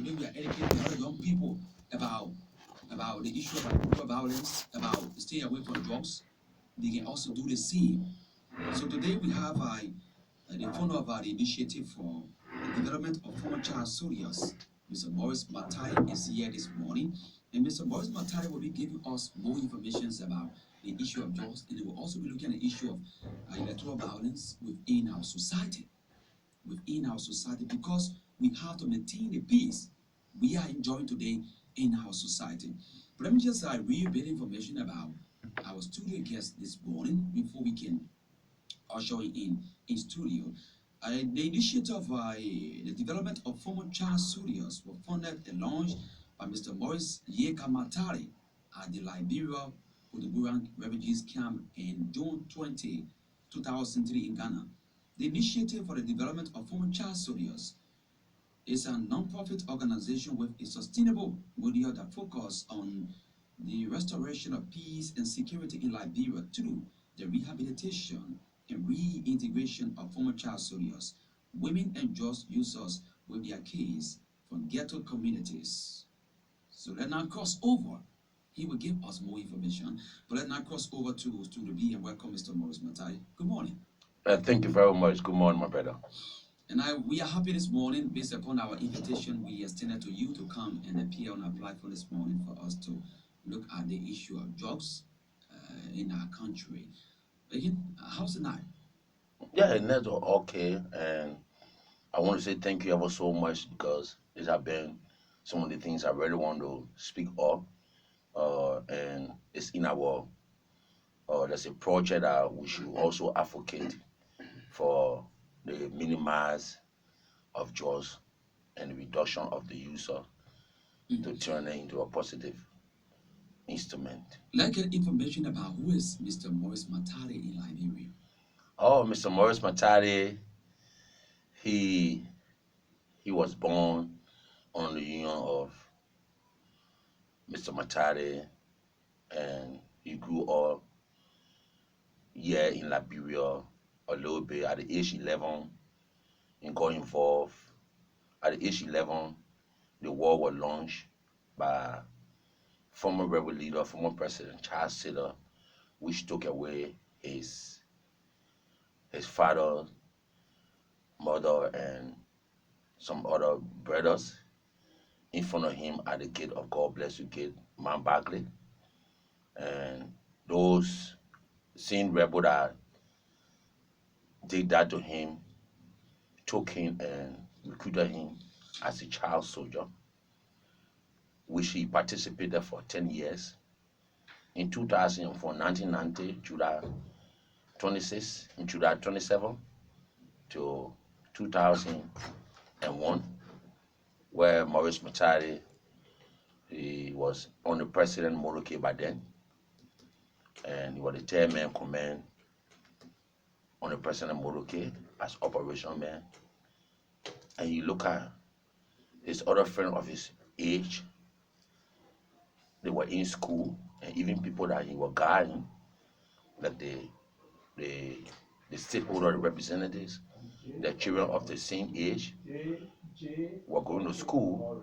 today we are educating other young people about the issue of violence, about staying away from drugs. They can also do the same. So today we have the founder of the initiative for the development of former child soldiers. Mr. Morris Matai is here this morning, and Mr. Morris Matai will be giving us more information about the issue of drugs, and he will also be looking at the issue of electoral violence within our society, because we have to maintain the peace we are enjoying today in our society. But let me just read a bit of information about our studio guest this morning before we can usher in studio. The initiative of the development of former child studios was funded and launched by Mr. Morris Yekamatari at the Liberia Uduburian Refugees Camp in June 2003 in Ghana. The initiative for the development of former child studios is a non-profit organization with a sustainable model that focuses on the restoration of peace and security in Liberia through the rehabilitation and reintegration of former child soldiers, women and drug users with their case from ghetto communities. So let's now cross over. He will give us more information, but let's now cross over to Studio B and welcome Mr. Morris Matai. Good morning. Thank you very much. Good morning, my brother. And we are happy this morning, based upon our invitation we extended to you to come and appear on our platform this morning for us to look at the issue of drugs in our country. Again, how's the night? Yeah, that's okay. And I want to say thank you ever so much because these have been some of the things I really want to speak of. And it's in our, there's a project that we should also advocate for the minimize of drugs and the reduction of the user to turn it into a positive instrument. Let's get information about who is Mr. Morris Matari in Liberia. Oh, Mr. Morris Matari, he he was born on the union of Mr. Matari, and he grew up here in Liberia a little bit at the age 11 and got involved. At the age 11, the war was launched by former rebel leader, former President Charles Sitter, which took away his father, mother, and some other brothers in front of him at the gate of God Bless You Gate, Mount Barkley. And those same rebel that did that to him took him and recruited him as a child soldier, which he participated for 10 years. In 2004, 1990, July 26, in July 27 to 2001, where Maurice Matari, he was on the president motorcade by then, and he was the third man command on the president motorcade as operation man. And you look at his other friend of his age, they were in school, and even people that he was guiding, like the the stakeholder representatives, the children of the same age, were going to school,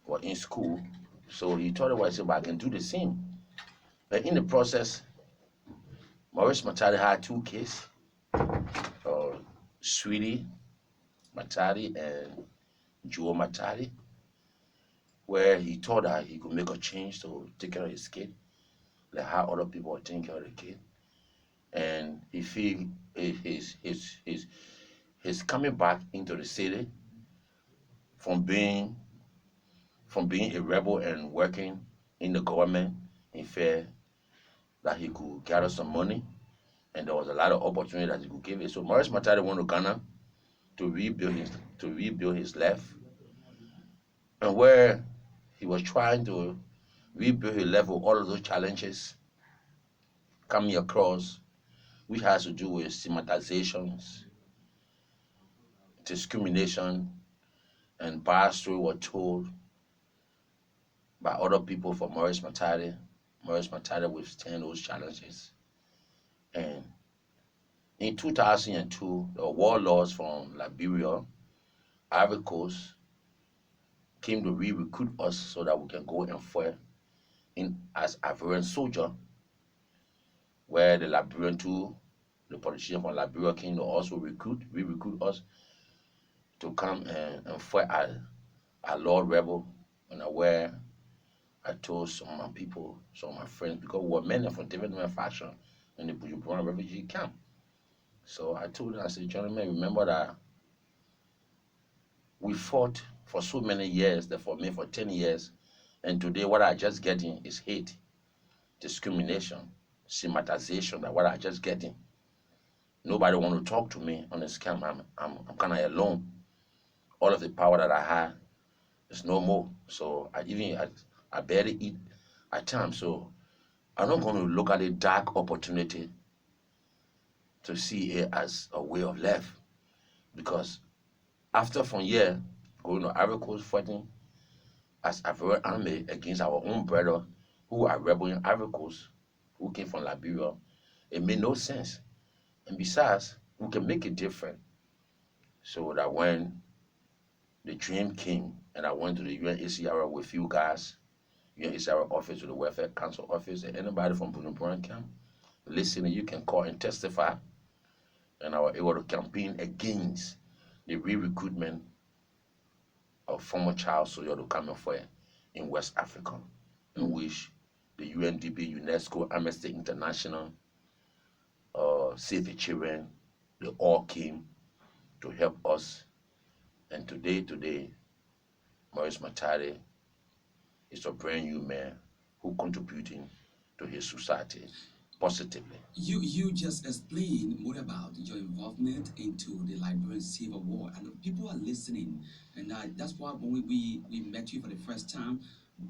were in school. So he thought about it, but I can do the same. But in the process, Maurice Matari had two kids, uh, Sweetie Matari and Joe Matari, where he thought that he could make a change to take care of his kid, like how other people are taking care of the kid. And he feel his coming back into the city from being from being a rebel and working in the government, he felt that he could gather some money, and there was a lot of opportunity that he could give it. So Maurice Matari went to Ghana to rebuild his life, and where he was trying to rebuild his level, all of those challenges coming across, which has to do with stigmatizations, discrimination, and bad stories were told by other people for Maurice Matari. Maurice Matari withstand those challenges. And in 2002, the warlords from Liberia, Ivory Coast, came to re-recruit us so that we can go and fight in as Ivorian soldier, where the Liberian too, the politician from Liberia came to also re-recruit us to come and fight our Lord Rebel, where I told some of my people, some of my friends, because we were men from different faction in the Bujumbura refugee camp. So I told them, I said, gentlemen, remember that we fought for so many years, that for me for 10 years, and today what I just getting is hate, discrimination, stigmatization, that what I just getting. Nobody want to talk to me on this camp. I'm kind of alone. All of the power that I had is no more. So I barely eat at times. So I'm not going to look at a dark opportunity to see it as a way of life. Because after from here, going to Ivory Coast fighting as Ivorian army against our own brother who are rebel in Ivory Coast, who came from Liberia, it made no sense. And besides, we can make it different. So that when the dream came and I went to the UNHCR with you guys, UNHCR office, to the Welfare Council office, and anybody from Bujumbura camp, listen, you can call and testify. And I was able to campaign against the re-recruitment of former child soldiers to come and fight in West Africa, in which the UNDP, UNESCO, Amnesty International, Save the Children, they all came to help us. And today, Maurice Matari is a brand new man who contributing to his society positively. You just explained more about your involvement into the Liberian Civil War, and people are listening, and that's why when we met you for the first time,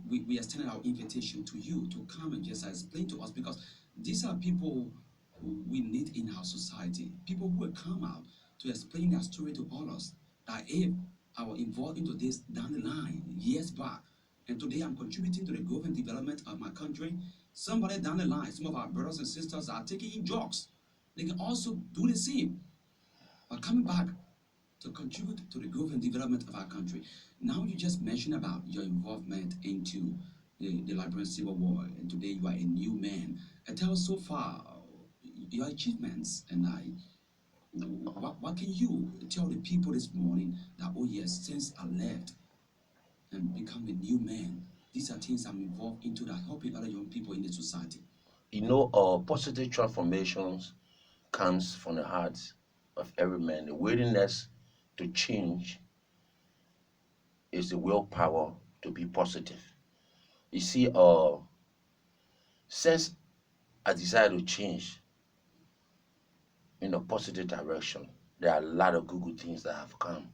we extended our invitation to you to come and just explain to us, because these are people who we need in our society, people who will come out to explain their story to all us. That if I was involved into this down the line years back, and today I'm contributing to the growth and development of my country. Somebody down the line, some of our brothers and sisters are taking in drugs. They can also do the same. But coming back to contribute to the growth and development of our country. Now you just mentioned about your involvement into the Liberian Civil War, and today you are a new man. And tell us so far your achievements, and what can you tell the people this morning that, oh yes, since I left and become a new man, these are things I'm involved into that helping other young people in the society. Positive transformations comes from the hearts of every man. The willingness to change is the willpower to be positive. You see, since I decided to change in a positive direction, there are a lot of good things that have come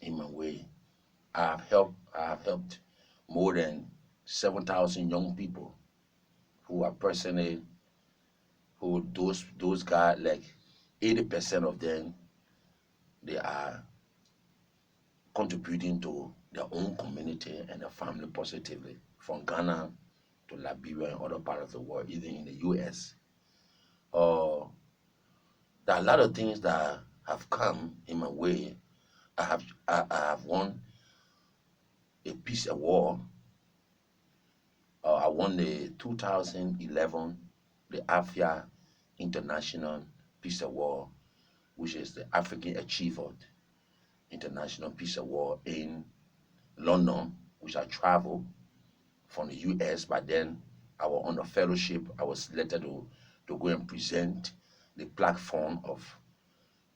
in my way. I have helped more than 7,000 young people who are personally, who those guys, like 80% of them, they are contributing to their own community and their family positively, from Ghana to Liberia and other parts of the world, even in the US. Uh, there are a lot of things that have come in my way. I have won a peace award. I won the 2011 the AFIA International Peace Award, which is the African Achievement International Peace Award in London, which I traveled from the US. But then I was on a fellowship. I was selected to go and present the platform of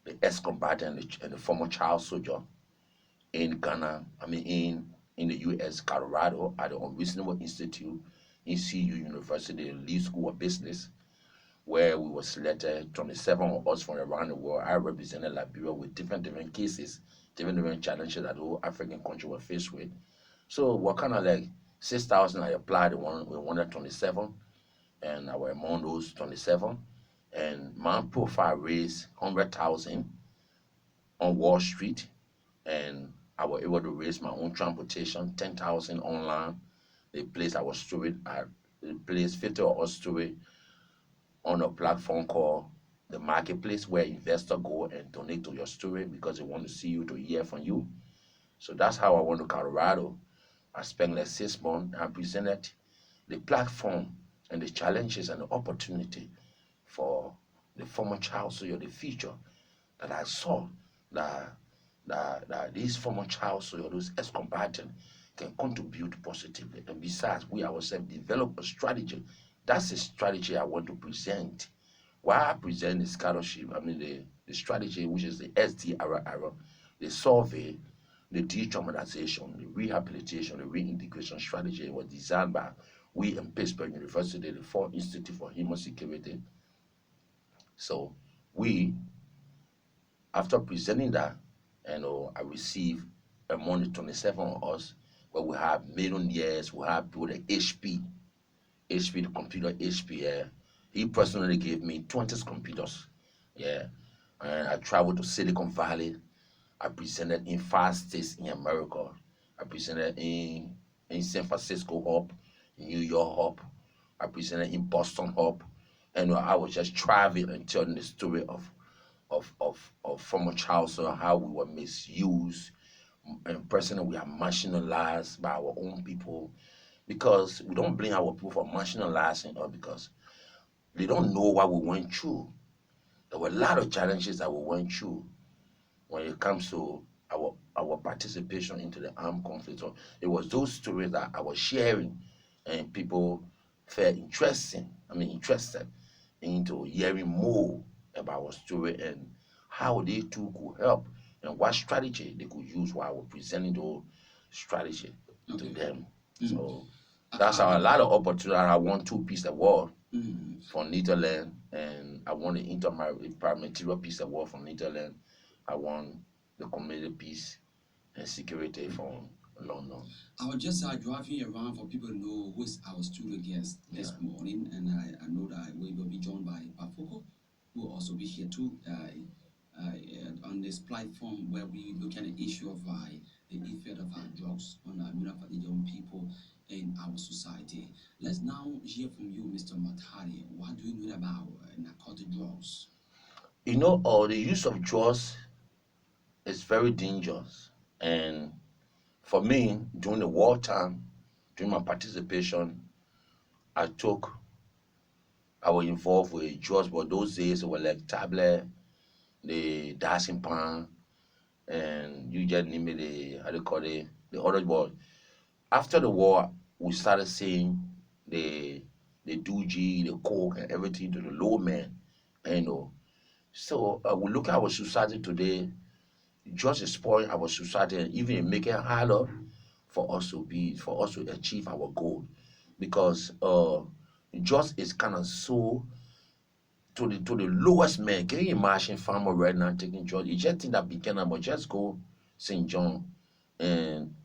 the ex-combatant and the former child soldier in Ghana, in the US, Colorado, at the Unreasonable Institute, ECU University, Lee School of Business, where we were selected, 27 of us from around the world. I represented Liberia with different cases, different challenges that the whole African country were faced with. So we're kind of like 6,000 I applied, we wanted 27, and I was among those 27. And my profile raised 100,000 on Wall Street, and I was able to raise my own transportation, 10,000 online. The place I was storing, the place 50 of us storing on a platform called the marketplace, where investors go and donate to your story because they want to see you, to hear from you. So that's how I went to Colorado. I spent like 6 months. I presented the platform and the challenges and the opportunity for the former child soldier, the future that I saw that that these former child soldiers, those ex-combatants, can contribute positively. And besides, we ourselves develop a strategy. That's the strategy I want to present. Why I present the scholarship, I mean the strategy, which is the SDRR, the survey, the de-traumatization, the rehabilitation, the reintegration strategy was designed by we in Pittsburgh University, the Ford Institute for Human Security. So we, after presenting that, I received a money 27 on us, where we have millionaires, we have people like HP, the computer HP. Yeah. He personally gave me 20 computers. Yeah. And I traveled to Silicon Valley. I presented in 5 states in America. I presented in San Francisco hub, New York hub. I presented in Boston hub. And I was just traveling and telling the story of former child, so how we were misused, and personally we are marginalized by our own people, because we don't blame our people for marginalizing us, because they don't know what we went through. There were a lot of challenges that we went through when it comes to our participation into the armed conflict. So it was those stories that I was sharing, and people felt interested into hearing more about our story and how they too could help, and what strategy they could use while we're presenting those strategy to Okay. them. Mm. So that's how a lot of opportunity. I won 2 Peace Award Mm. from Netherlands, and I won the Interparliamentary Peace Award from Netherlands. I won the Community Peace and Security from London. I was just driving around for people to know who is our studio guest this Yeah. morning, and I know that we will be joined by Bafoko, who will also be here too on this platform where we look at the issue of the effect of drugs on the young people in our society. Let's now hear from you, Mr. Matari. What do you know about narcotic drugs? The use of drugs is very dangerous. And for me, during the wartime, during my participation, I took, I was involved with drugs, but those days it were like tablet, the dancing pan, and you just name it, how they call it, the other word. After the war, we started seeing the the doogie, the coke, and everything to the low man. You know, so we look at our society today. Just spoiling our society, and even make it harder for us to achieve our goal, because just is kind of so to the lowest man. Can you imagine farmer right now taking drugs? You just think that beginner, but just go St. John, and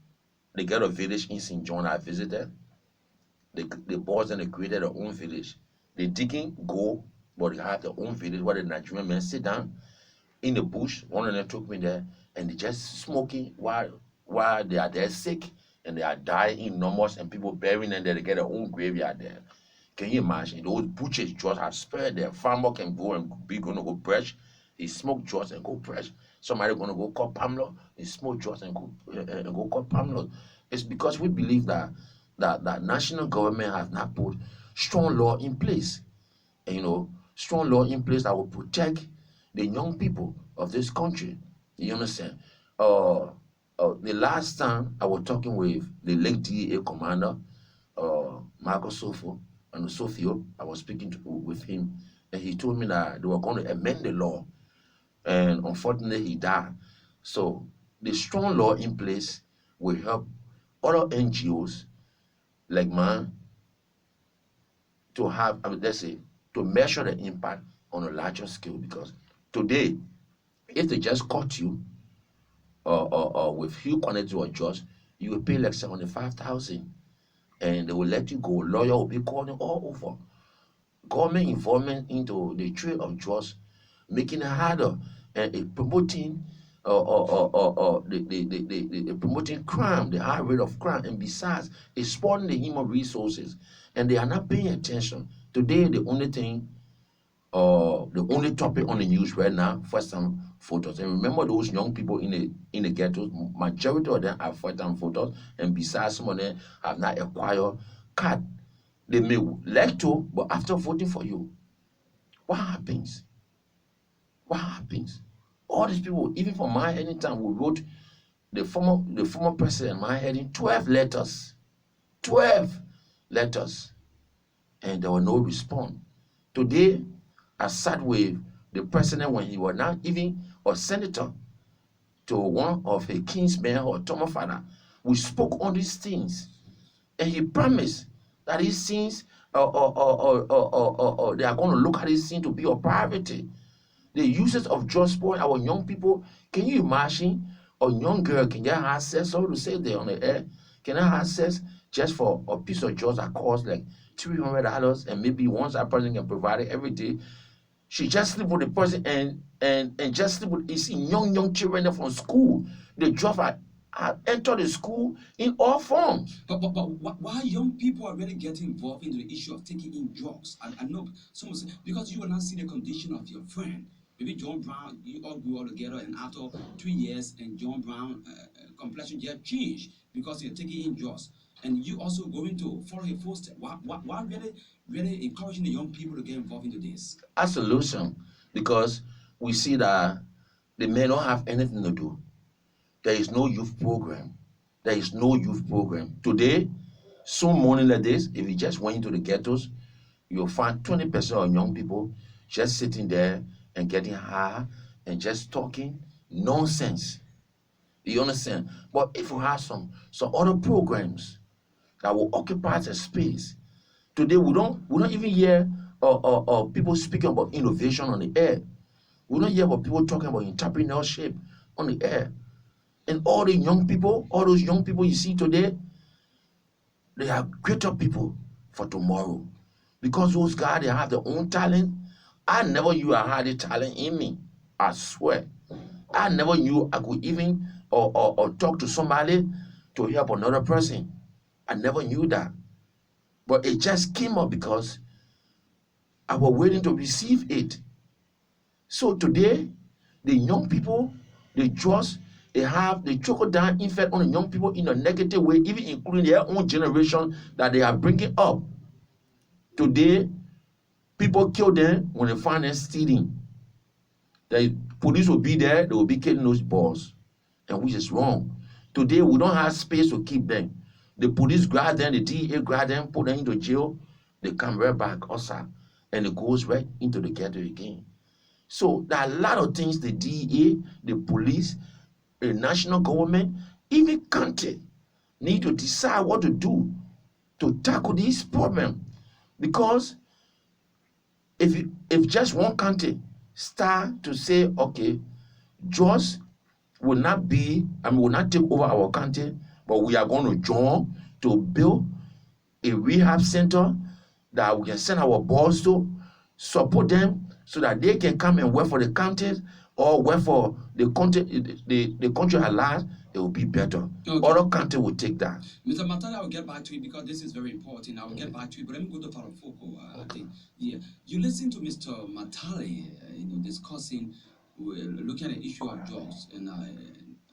they get a village in St. John I visited. The boys and they created their own village. They digging gold, but they have their own village where the Nigerian men sit down in the bush. One of them took me there, and they just smoking while they are there sick, and they are dying in numbers, and people burying them there. They get their own graveyard there. Can you imagine? Those butchers just have spared there. Farmer can go and be gonna go brush. He smoke drugs and go brush. Somebody gonna go cut palm, he smoke drugs and go cut palm. It's because we believe that national government has not put strong law in place, strong law in place that will protect the young people of this country. You understand? Uh, the last time I was talking with the late DEA commander, Marco Sofo, and Sofio, I was speaking with him, and he told me that they were going to amend the law, and unfortunately, he died. So the strong law in place will help other NGOs like mine to have, let's say, to measure the impact on a larger scale. Because today, if they just caught you with few quantity of drugs, you will pay like 75,000, and they will let you go. Lawyer will be calling all over. Government involvement into the trade of drugs, making it harder, and promoting promoting crime, the high rate of crime, and besides, exploiting the human resources, and they are not paying attention. Today, the only topic on the news right now, voters. And remember those young people in the ghettos, majority of them are first-time voters, and besides some of them have not acquired card. They may like to, but after voting for you, what happens? What happens? All these people, even for my heading time, we wrote the former president, my heading, 12 letters. 12 letters. And there was no response. Today, I sat with the president when he was not even a senator to one of his kinsmen or Thomas father. We spoke on these things. And he promised that these things, they are going to look at these things to be a priority. The uses of drugs for our young people. Can you imagine a young girl can get access, sorry to say there on the air, can have access just for a piece of drugs that costs like $300, and maybe once that person can provide it every day. She just sleep with the person and just sleep with, you see young children from school. The drugs are enter the school in all forms. But why young people are really getting involved into the issue of taking in drugs? I know someone say, because you will not see the condition of your friend. Maybe John Brown, you all grew up together, and after 2 years, and John Brown complexion just changed because you're taking in drugs. And you also going to follow his footsteps. Why really encouraging the young people to get involved into this? A solution, because we see that the men don't have anything to do. There is no youth program. There is no youth program. Today, some morning like this, if you just went into the ghettos, you'll find 20% of young people just sitting there and getting high and just talking nonsense. You understand? But if you have some other programs that will occupy the space, today we don't even hear people speaking about innovation on the air. We don't hear about people talking about entrepreneurship on the air. And all the young people, all those young people you see today, they are greater people for tomorrow. Because those guys, they have their own talent. I never knew I had a talent in me. I swear. I never knew I could even or talk to somebody to help another person. I never knew that. But it just came up because I was waiting to receive it. So today, the young people, the drugs, they trickle down effect on the young people in a negative way, even including their own generation that they are bringing up. Today, people kill them when they find them stealing. The police will be there, they will be killing those boys, and which is wrong. Today, we don't have space to keep them. The police grab them, the DEA grab them, put them into jail, they come right back outside, and it goes right into the ghetto again. So there are a lot of things the DEA, the police, the national government, even country need to decide what to do to tackle this problem. Because if just one country start to say, okay, drugs will not take over our country, but we are going to join to build a rehab center that we can send our boys to, support them so that they can come and work for the country or work for the country, the country at large. It will be better. Okay. Other country will take that. Mr. Matali, I will get back to you because this is very important. I will get back to you, but let me go to Farafoko. I think, yeah, you listen to Mr. Matali, discussing, looking at the issue of drugs, and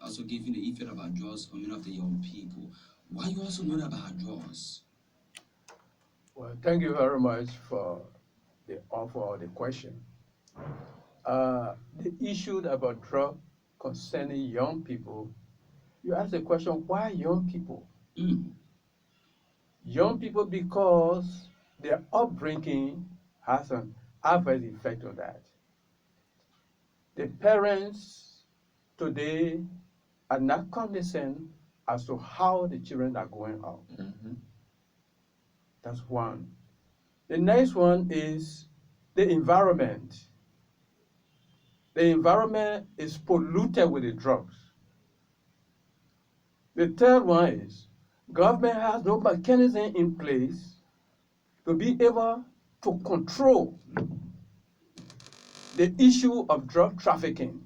also giving the effect about drugs on many of the young people. Why you also know about drugs? Well, thank you very much for the offer of the question. The issue about drug concerning young people, you ask the question, why young people? Young people because their upbringing has an adverse effect on that. The parents today are not cognizant as to how the children are going out. That's one. The next one is the environment. The environment is polluted with the drugs. The third one is government has no mechanism in place to be able to control the issue of drug trafficking,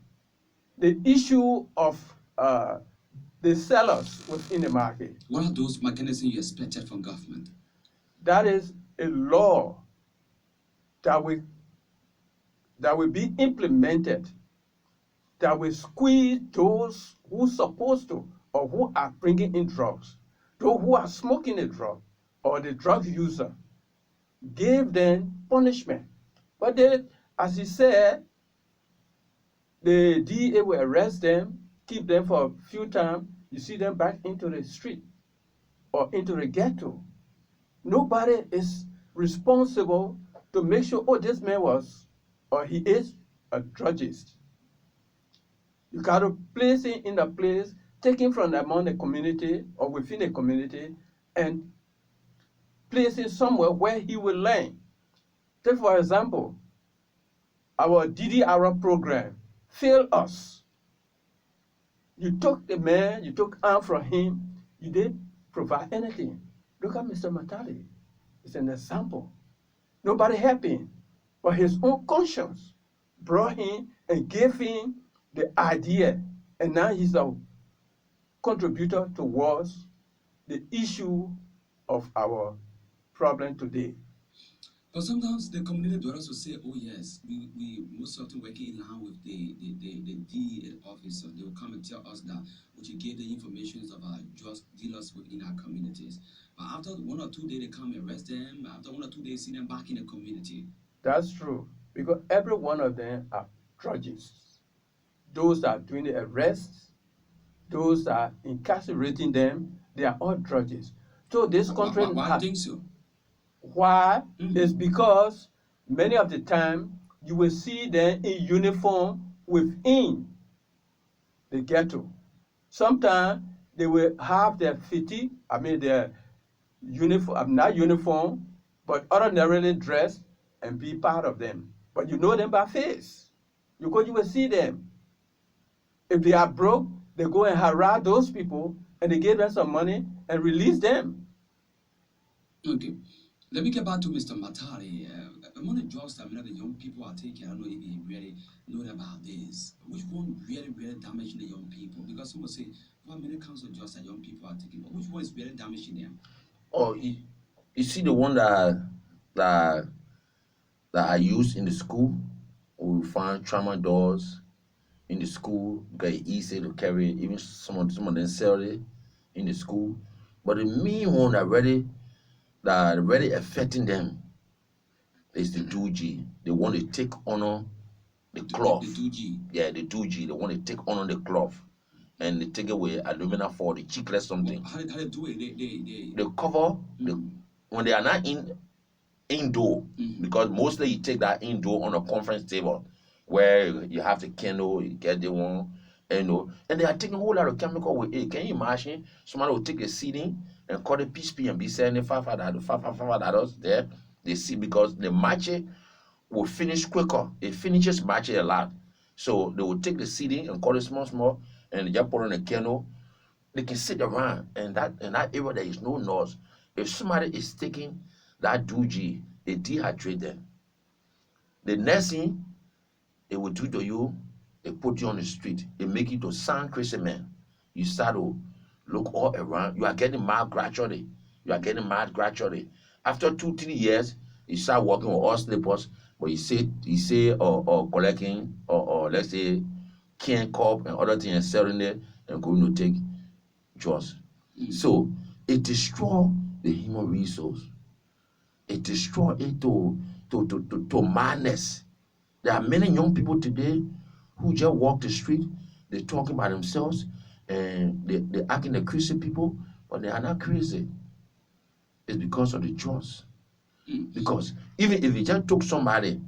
the issue of the sellers within the market. What are those mechanisms you expected from government? That is a law that will be implemented that will squeeze those who supposed to or who are bringing in drugs, those who are smoking a drug or the drug user, give them punishment. But they, as he said, the DA will arrest them, keep them for a few times, you see them back into the street or into the ghetto. Nobody is responsible to make sure, oh, this man was or he is a druggist. You got to place him in a place, take him from among the community or within the community and place him somewhere where he will learn. Take, for example, our DDR program failed us. You took the man, you took arm from him, you didn't provide anything. Look at Mr. Matali. It's an example. Nobody helped him, but his own conscience brought him and gave him the idea, and now he's a contributor towards the issue of our problem today. But sometimes the community dwellers will say, oh yes, we most often working in line with the DEA officer. They will come and tell us that we should get the information of our drug dealers within our communities. But after 1 or 2 days, they come and arrest them. After 1 or 2 days, see them back in the community. That's true, because every one of them are druggists. Those that are doing the arrests, those that are incarcerating them, they are all druggists. So this country Why do you think so? Why? It's because many of the time you will see them in uniform within the ghetto. Sometimes they will have their fatigue, their uniform, not uniform, but ordinarily dressed and be part of them. But you know them by face. You will see them. If they are broke, they go and harass those people and they give them some money and release them. Okay. Let me get back to Mr. Matari. Among the drugs that many of the young people are taking, I don't know if you really know about this. Which one really damaging the young people? Because some will say, well, many kinds of drugs that young people are taking, but which one is really damaging them? Oh, you see the one that are used in the school. We find tramadol in the school because it's easy to carry. Even some of them sell it in the school. But the main one that really affecting them is the 2G. They want to take on the cloth. The 2G. Yeah, the 2G. They want to take on the cloth. And they take away aluminum foil, the chiclet something. Well, how they do it? They cover when they are not indoor, because mostly you take that indoor on a conference table where you have the candle, you get the one, and they are taking a whole lot of chemical with it. Can you imagine? Somebody will take a seeding and cut a piece and be selling $5 there. They see, because the match will finish quicker. It finishes match a lot. So they will take the seeding and cut it small, and they just put on a candle. They can sit around, and that area there is no noise. If somebody is taking that 2G, they dehydrate them. The next thing they will do to you, they put you on the street. They make you to sound crazy man. You start to look all around. You are getting mad gradually. After 2-3 years, you start working with all slippers, but you say or collecting or let's say can cup and other things and selling it and going to take drugs. So it destroys the human resource. It destroys it to madness. There are many young people today who just walk the street, they're talking about themselves, and they're acting like crazy people, but they are not crazy. It's because of the drugs. Because even if you just took somebody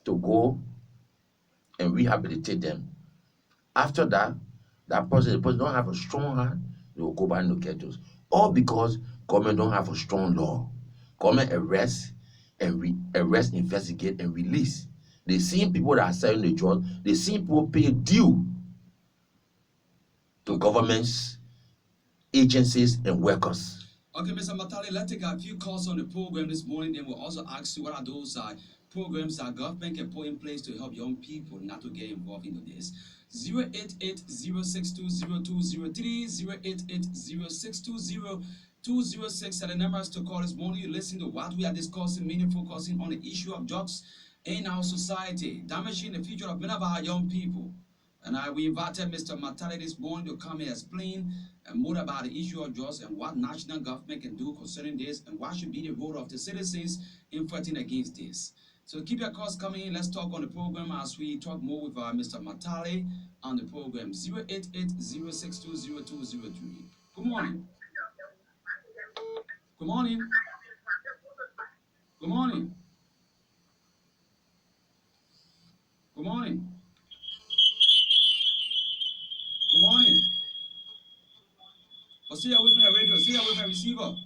to go and rehabilitate them, after that, the person don't have a strong heart, they will go back into ghettos. All because government don't have a strong law. Government arrest, investigate, and release. They see people that are selling the drugs, they see people pay due to governments, agencies, and workers. Okay, Mr. Matali, let's take a few calls on the program this morning. Then we'll also ask you what are those programs that government can put in place to help young people not to get involved into this. 088-062-0203, 088-062-0206 are the numbers to call this morning. You listen to what we are discussing, mainly focusing on the issue of drugs in our society, damaging the future of many of our young people. And we invited Mr. Matale this morning to come and explain more about the issue of drugs and what national government can do concerning this and what should be the role of the citizens in fighting against this. So keep your calls coming in. Let's talk on the program as we talk more with Mr. Matale on the program 088-0620203. Good morning. Good morning. Good morning. Good morning. Good morning. Oh, stay away from your radio. Stay away from your receiver.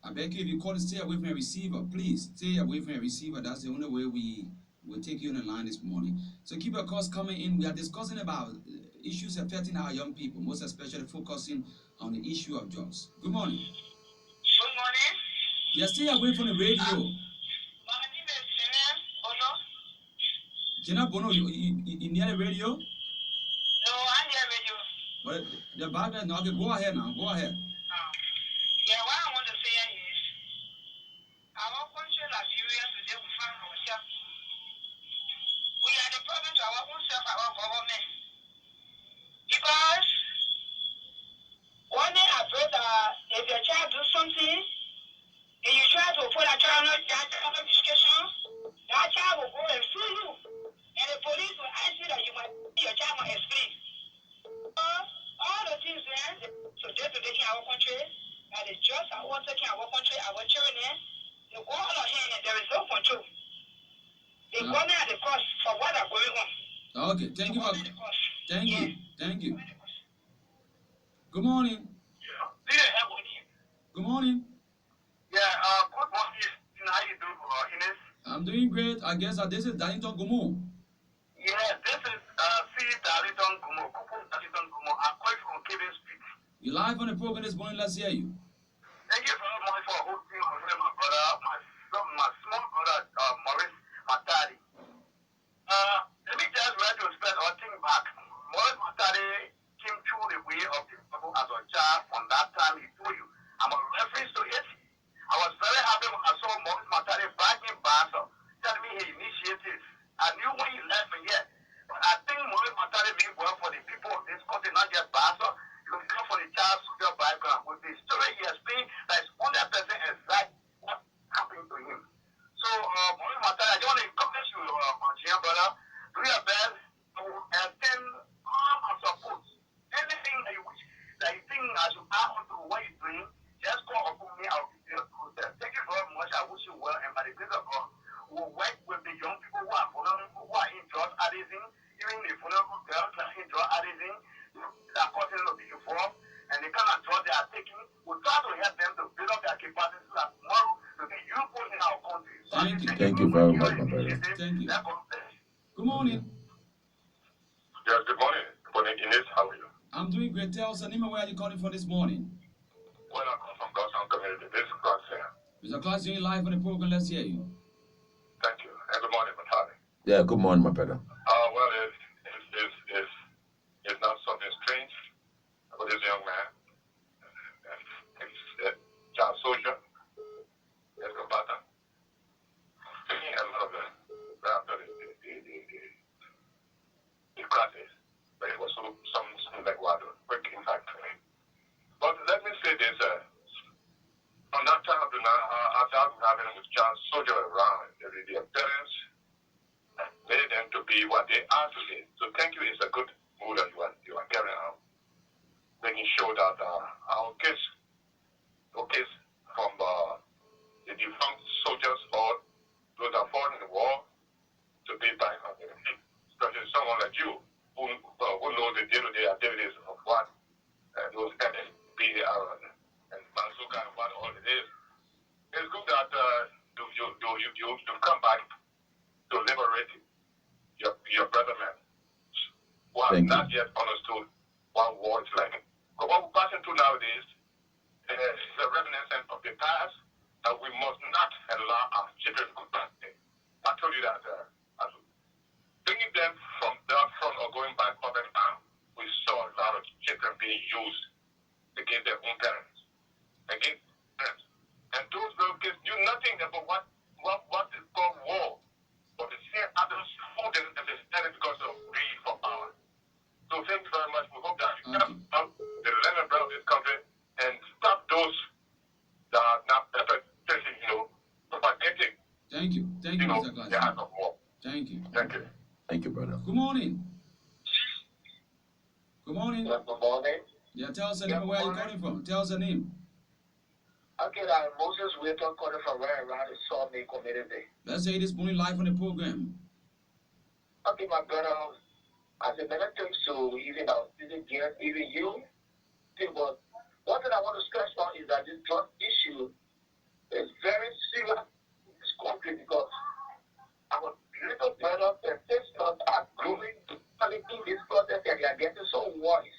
I beg you, if you call, stay away from your receiver. Please stay away from your receiver. That's the only way we will take you on the line this morning. So keep your calls coming in. We are discussing about issues affecting our young people, most especially focusing on the issue of drugs. Good morning. Good morning. Yeah, stay away from the radio. My name is Bono. Jenna Bono, you near the radio? No, I'm near radio. But the background, no, okay, go ahead now. Go ahead. Yeah, what I want to say is, our country Liberia today we find ourselves. We are the problem to our own self, our government. Because one day I pray that if your child do something, and you try to put a child on that kind of education, that child will go and sue you. And the police will ask you that you must your child must explain. All the things there, so today in our country, that is just our taking our country, our children, they go all ahead and there is no control. They go at the cost for what are going on. Okay, thank you. Thank Yeah. you. Thank you. Good morning. Good morning. Yeah, good morning. How you doing, Ines? I'm doing great. I guess this is Darlington Gumu. Yeah, this is C. Darlington Gumo, Kupu Darlington Gumo. I'm calling from Kevin Street. You're live on the program this morning. Let's hear you. Thank you very much for hosting my brother, my small brother, Maurice Matari. Let me just try to explain or think back. Maurice Matari came through the way of the people as a child from that time he told you. I'm a reference to it. I was very happy when I saw Maurice Matari back in Basel, telling me he initiated. I knew when he left me here. But I think Maurice Matari made well for the people of this country, not just Basel. You come from the child soldier background with the story he explained that is 100% exact what happened to him. So, Maurice Matari, I just want to encourage you, my dear brother, do your best to extend all my support. Anything that you wish, that you think I should add on to what you're doing, just call upon me. I'll be there. Thank you very much. I wish you well. And by the grace of God, we'll work with the young people who are vulnerable, who are in drug addicting, even the vulnerable girls that are in drug addicting, that are causing them to be involved, and the kind of drugs they are taking. We'll try to help them to build up their capacity so that tomorrow to be useful in our country. So Thank you very much, my brother. Thank you. Good morning. Yes, good morning. Good morning, Ines. How are you? I'm doing great. Tell us, Anima, where are you calling from this morning? Well, I come from Godson community. This is God's here. Mr. Class, you're live on the program. Let's hear you. Thank you. And good morning, Matali. Yeah, good morning, my brother. Well, it's not something strange about this young man. He's a child soldier. He's a combatant. Taking a lot of the classes, but it was something like what quick impact to me. But let me say this, from that time to now, after having with child soldier around, their parents made them to be what they are today. So thank you. It's a good mood that you are carrying out, making sure that our kids from the defunct soldiers or those that fought in the war to be back on their feet. Especially someone like you who knows the day-to-day activities of what those NFBR and Manzuka and what all it is. It's good that you come back to liberate your brother man who have not yet understood what war is like. But what we're passing through nowadays is a reminiscence of the past that we must not allow our children to go back. I told you that bringing them from that front or going back up and down, we saw a lot of children being used against their own parents, against parents. And those little kids knew nothing about what is called war. But the same others hold them as a Mr. Class. the hand of war. Thank you. Thank you. Thank you, brother. Good morning. Good morning. Yes, good morning. Yeah, tell us the Yeah, name and where good you're morning. calling from. Tell us the name. Okay, that Moses Waiton calling from where around the Sawmill community. Let's say this morning live on the program. Okay, my brother, as a military, so even our citizens, even you, but one thing I want to stress on is that this drug issue is very serious in this country because our little brothers and sisters are growing in this process and they are getting so wise.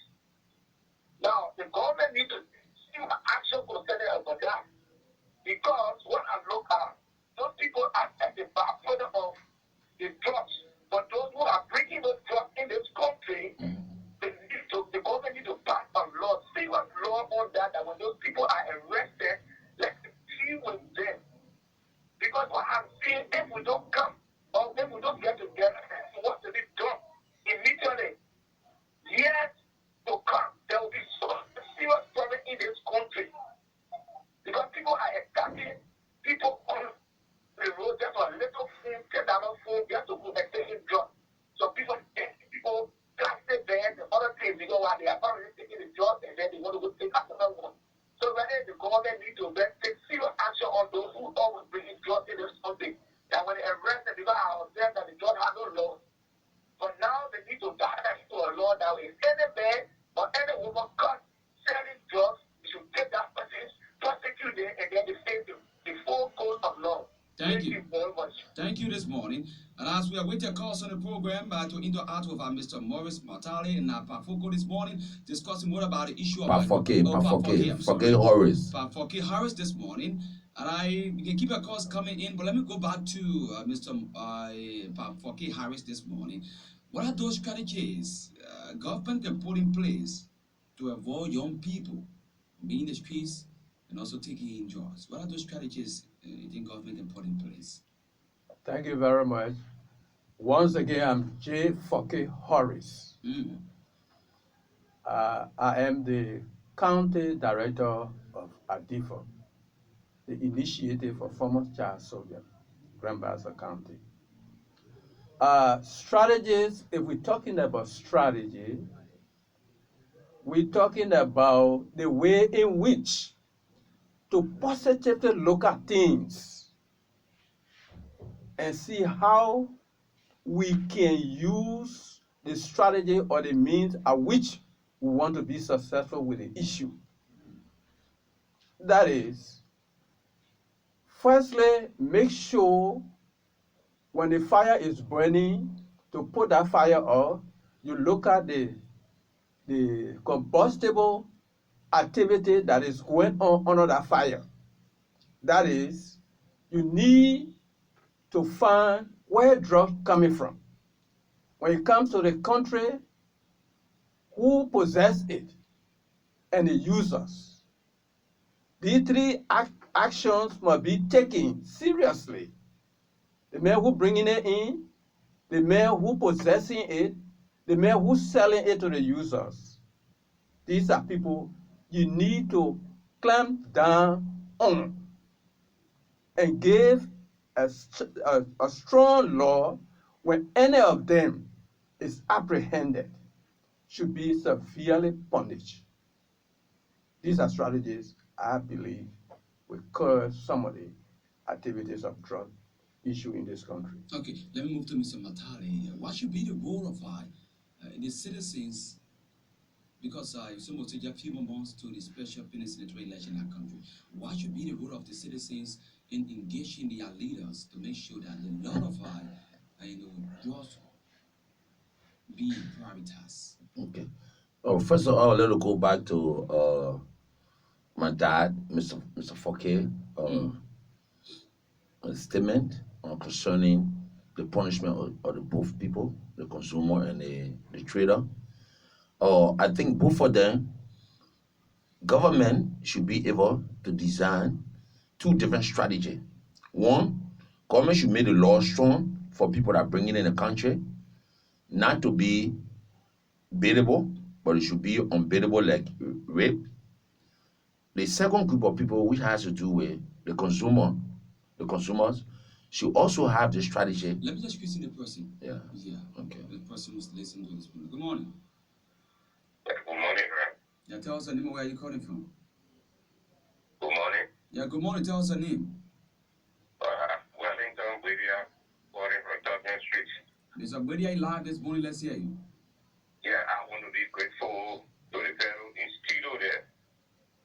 Now, the government needs to see action concerning about that because when I look at those people are at the back further of the drugs, but those who are bringing those drugs in this country, the government need to pass a law, serious law on that, that when those people are arrested, let's deal with them. Because what I'm saying, if we don't come, or if we don't get together and what to be done immediately, years to come, there will be so serious problem in this country. Because people are attacking people on the road just for a little food, $10 food, just to go and taking drugs. So people plastic bags and other things, you know why they are probably taking the drugs and then they want to go take another one. So whether the government need to take serious action on those who always bringing drugs in this country. That when they arrest them, because I observed that the drug has no law. But now they need to direct to a law that if any man or any woman caught selling drugs, you should take that person, prosecute them, and then they face the full course of law. Thank you. Very much. Thank you this morning. And as we await your calls on the program to interact with Mr. Morris Matali and Pafoko this morning, discussing more about the issue of Pafoke Horace. Pafoke Harris this morning. And we can keep your calls coming in, but let me go back to Mr. Pafoke Harris this morning. What are those strategies government can put in place to avoid young people being in the streets and also taking in drugs? What are those strategies you think government can put in place? Thank you very much. Once again, I'm J. Foke Horace. I am the County Director of IDEFOCS, the Initiative for Former Child Soldiers, Grand Bassa County. Strategies, if we're talking about strategy, we're talking about the way in which to positively look at things and see how we can use the strategy or the means at which we want to be successful with the issue. That is, firstly, make sure when the fire is burning, to put that fire off, you look at the combustible activity that is going on under that fire. That is, you need to find where drugs coming from. When it comes to the country, who possess it and the users. These three actions must be taken seriously. The man who bringing it in, the man who possessing it, the man who selling it to the users. These are people you need to clamp down on and give a strong law when any of them is apprehended, should be severely punished. These are strategies I believe will curb some of the activities of drug issue in this country. Okay, let me move to Mr. Matali. What should be the role of the citizens? Because it's almost a few more months to the special senatorial election in our country. What should be the role of the citizens in engaging their leaders to make sure that the lot of drugs be prioritized? Okay. Oh, first of all, let us go back to my dad, Mr. Foke, statement concerning the punishment of the both people, the consumer and the trader. I think both of them, government should be able to design two different strategies. One, government should make the law strong for people that are bringing in the country, not to be bailable, but it should be unbailable like rape. The second group of people, which has to do with the consumers, should also have the strategy. Let me just question the person. Yeah. Yeah. Okay. The person who's listening to this. Good morning. Good morning, right? Yeah, tell us your name and where you calling from. Good morning. Yeah, good morning. Tell us your name. Wellington, Lydia, calling from Dublin Street. Mr. Brady, are you live this morning? Let's hear you. Yeah, I want to be grateful to the fellow in studio there.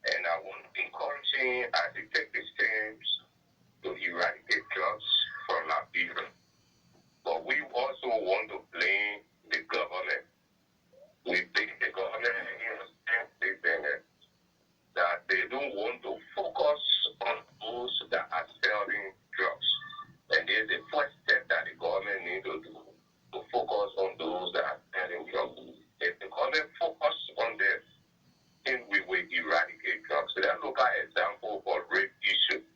And I want to encourage him as he takes the steps to eradicate drugs from Liberia. But we also want to blame the government. We blame the government in a sense that they don't want to focus on those that are selling drugs. And there's the first step that the government needs to do to focus on those that are selling drugs. If the government focus on them, then we will eradicate drugs. So that look at example for rape issue.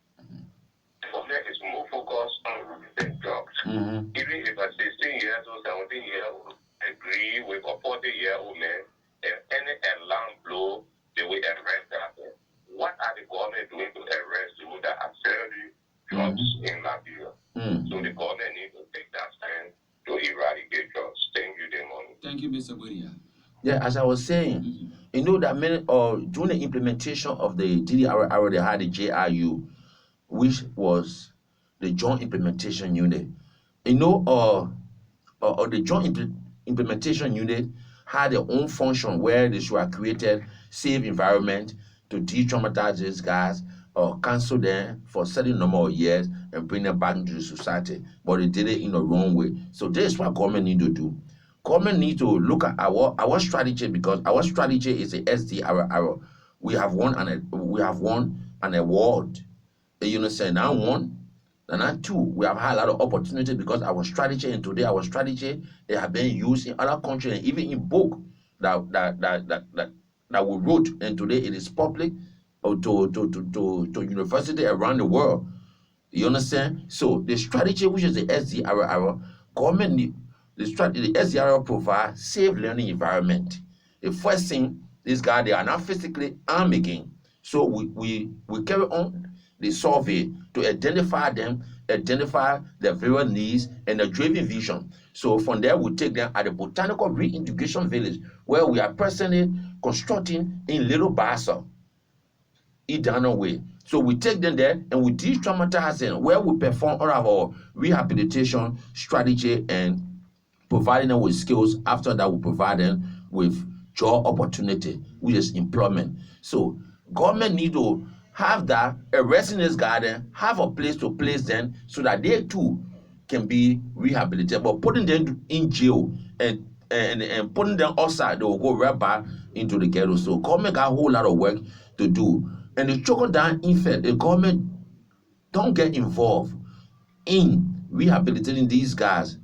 The government is more focused on rape drugs. Mm-hmm. Even if a 16 years old, 17 years old agree with a 40-year-old man, if any alarm blow, they will arrest that man. What are the government doing to arrest those that are selling drugs in Liberia? So the government needs to take that stand to eradicate drugs. Thank you, Demon. Thank you, Mr. Brady. Yeah, as I was saying, you know that many during the implementation of the DDRR, they had the JRU, which was the Joint Implementation Unit. You know, the Joint Implementation Unit had their own function where they should have created safe environment to de-traumatize these guys or cancel them for a certain number of years and bring them back into the society. But they did it in the wrong way. So this is what government need to do. Government need to look at our strategy, because our strategy is the SDRR. We have won an award. You understand? Now one. And then two, we have had a lot of opportunity because our strategy, and today our strategy, they have been used in other countries and even in book that we wrote, and today it is public to university around the world. You understand? So the strategy, which is the SDRR, government need the SDRR provides safe learning environment. The first thing, these guys, they are not physically armed again. So we carry on the survey to identify them, identify their various needs and the driven vision. So from there, we take them at the Botanical Reintegration Village, where we are presently constructing in Little Bassa, Idana way. So we take them there and we de-traumatize them, where we perform all of our rehabilitation strategy and providing them with skills. After that, we provide them with job opportunity, which is employment. So government need to have that, a residence garden, have a place to place them so that they too can be rehabilitated. But putting them in jail and putting them outside, they will go right back into the ghetto. So government got a whole lot of work to do. And the trickle down effect, the government don't get involved in rehabilitating these guys.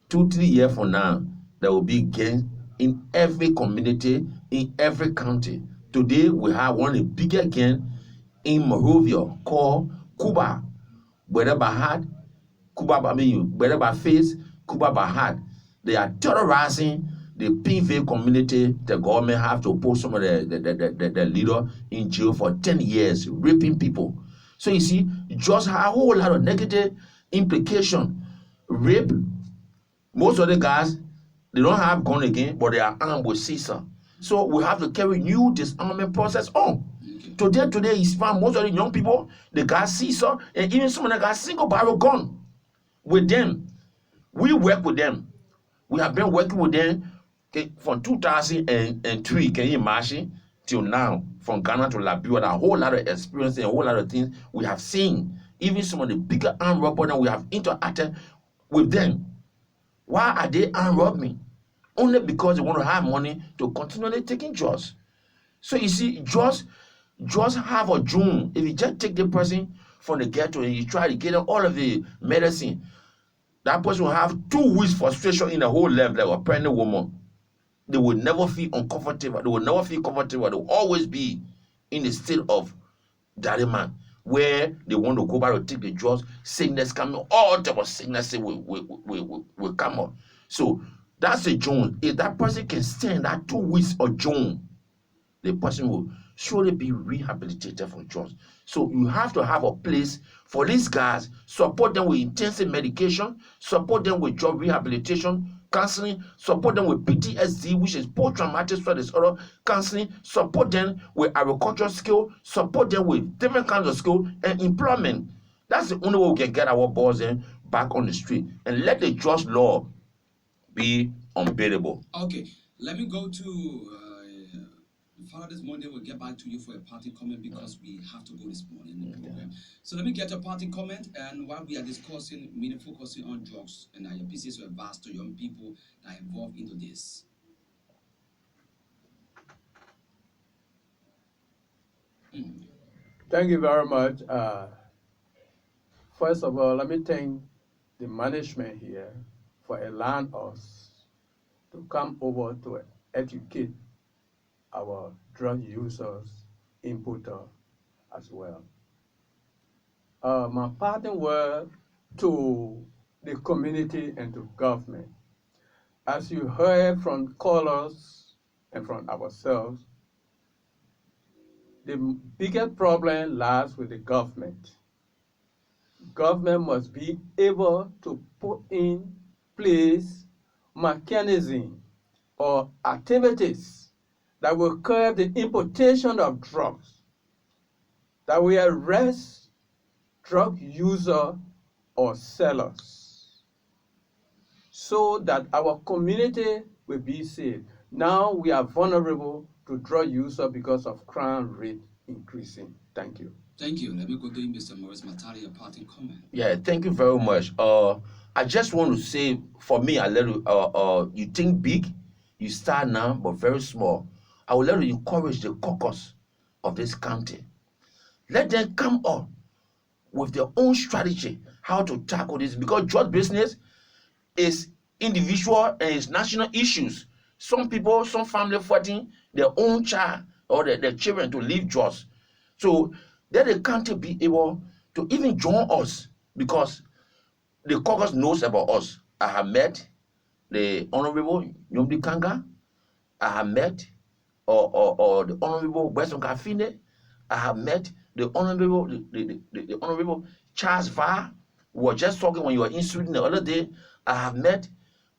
2-3 years from now, there will be gangs in every community, in every county. Today, we have one of the biggest gangs in Monrovia called Cuba. Bahad, Cuba Face, Cuba Bahad. They are terrorizing the PV community. The government have to put some of the leader in jail for 10 years, raping people. So you see, just a whole lot of negative implication. Rape. Most of the guys, they don't have gun again, but they are armed with Caesar. So we have to carry new disarmament process on. Today, you find most of the young people, they got Caesar, and even some of them got single barrel gun with them. We work with them. We have been working with them from 2003, can you imagine, till now, from Ghana to Liberia, a whole lot of experience and a whole lot of things we have seen. Even some of the bigger armed robbers, we have interacted with them. Why are they armed robbing? Only because they want to have money to continually taking drugs. So you see, drugs have a June. If you just take the person from the ghetto and you try to get them all of the medicine, that person will have 2 weeks frustration in the whole life, like a pregnant woman. They will never feel uncomfortable. They will never feel comfortable. They will always be in the state of dilemma, where they want to go back to take the drugs. Sickness coming, all type of sickness will come up. So that's a June. If that person can stand that 2 weeks of June, the person will surely be rehabilitated for drugs. So you have to have a place for these guys, support them with intensive medication, support them with drug rehabilitation, counseling, support them with PTSD, which is post-traumatic stress disorder counseling, support them with agricultural skill, support them with different kinds of skill and employment. That's the only way we can get our boys in back on the street and let the drugs law be unbeatable. Okay, let me go to Father this morning. We'll get back to you for a party comment because we have to go this morning in the program. So let me get a party comment. And while we are discussing, meaning focusing on drugs and your pieces of advice to young people that are involved into this. Thank you very much. First of all, let me thank the management here for allowing us to come over to educate our drug users, importer as well. My parting word to the community and to government. As you heard from callers and from ourselves, the biggest problem lies with the government. Government must be able to put in place mechanism or activities that will curb the importation of drugs, that will arrest drug user or sellers, so that our community will be safe. Now we are vulnerable to drug user because of crime rate increasing. Thank you. Thank you. Let me go to Mr. Maurice Matari, a parting comment. Yeah, thank you very much. I just want to say, for me, you think big, you start now, but very small. I would let you encourage the caucus of this county. Let them come up with their own strategy how to tackle this, because drug business is individual and it's national issues. Some people, some family fighting their own child or their children to leave drugs. So let the county be able to even join us, because the caucus knows about us. I have met the Honorable Nyomdi Kanga. I have met or the Honorable Weston Kafine. I have met the Honorable Charles Var. We were just talking when you were in Sweden the other day. I have met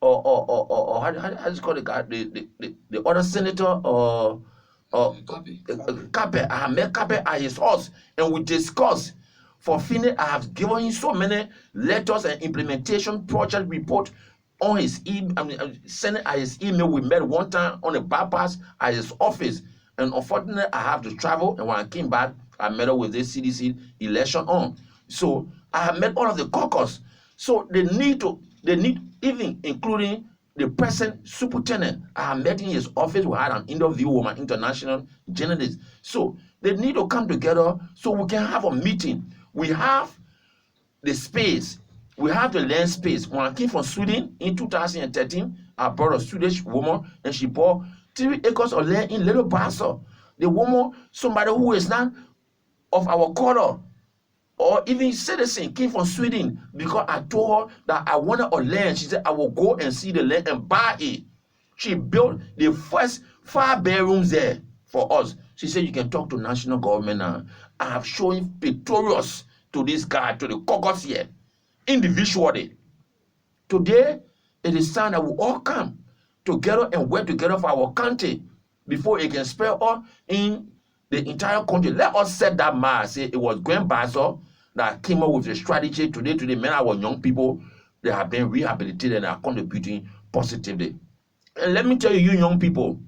or how do you call the guy, the other senator Kape. I have met Kape at his house and we discussed. For Fine, I have given him so many letters and implementation project report on his sent it at his email. We met one time on a bypass at his office, and unfortunately, I have to travel. And when I came back, I met up with the CDC election on. So I have met all of the caucus. So they need even including the present superintendent. I have met in his office. We had an interview with my international journalist. So they need to come together so we can have a meeting. We have the space. We have the land space. When I came from Sweden in 2013, I brought a Swedish woman and she bought 3 acres of land in Little Basel. The woman, somebody who is not of our color or even citizen, came from Sweden because I told her that I wanted a land. She said, I will go and see the land and buy it. She built the first 5 bedrooms there for us. She said, you can talk to national government now. I have shown pictorials to this guy, to the caucus here, individually. Today, it is time that we all come together and work together for our country before it can spread all in the entire country. Let us set that mark. Say it was Gwen Basso that came up with the strategy today. Today, many of our young people, they have been rehabilitated and are contributing positively. And let me tell you, young people,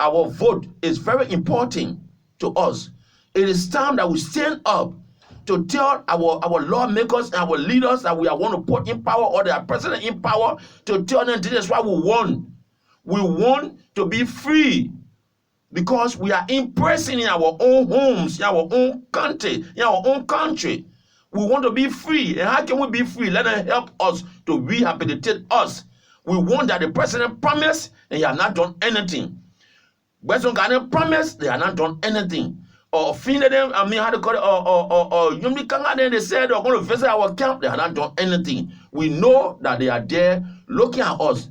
our vote is very important to us. It is time that we stand up to tell our lawmakers and our leaders that we are want to put in power or they are president in power, to tell them this is what we want. We want to be free because we are impressing in our own homes, in our own country, in our own country. We want to be free. And how can we be free? Let them help us to rehabilitate us. We want that the president promised and he has not done anything. Western Ghana promised, they have not done anything. Or offended them, how to call it, or Yumi Kanga, then they said they're going to visit our camp, they have not done anything. We know that they are there looking at us.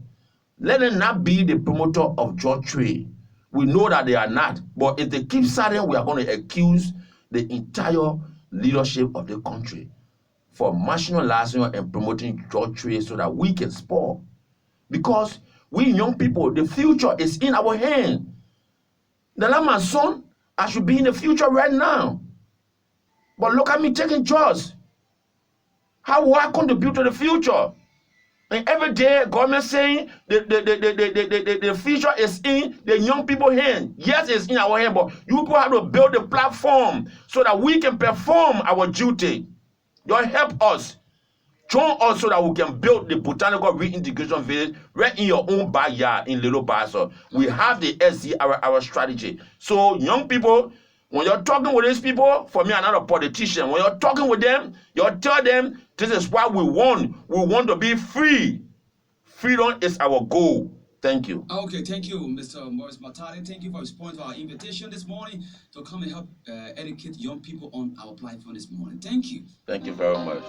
Let them not be the promoter of drug trade. We know that they are not. But if they keep silent, we are going to accuse the entire leadership of the country for marginalizing and promoting drug trade so that we can spoil. Because we young people, the future is in our hand. Like my son, I should be in the future right now. But look at me taking drugs. How will I contribute to the future? And every day, government saying the future is in the young people's hand. Yes, it's in our hand, but you people have to build a platform so that we can perform our duty. You help us. Join us so that we can build the botanical reintegration village right in your own backyard in Little Basel. We have the SC, our strategy. So young people, when you're talking with these people, for me, I'm not a politician. When you're talking with them, you tell them this is what we want. We want to be free. Freedom is our goal. Thank you. Okay, thank you, Mr. Morris Matari. Thank you for responding to our invitation this morning to come and help educate young people on our platform this morning. Thank you. Thank you very much.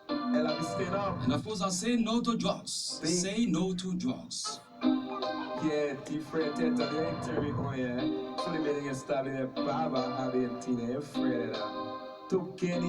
And of course, I say no to drugs. Say no to drugs. Yeah, different interview, yeah. So the meeting is starting at Baba, having a teen, afraid of that. To get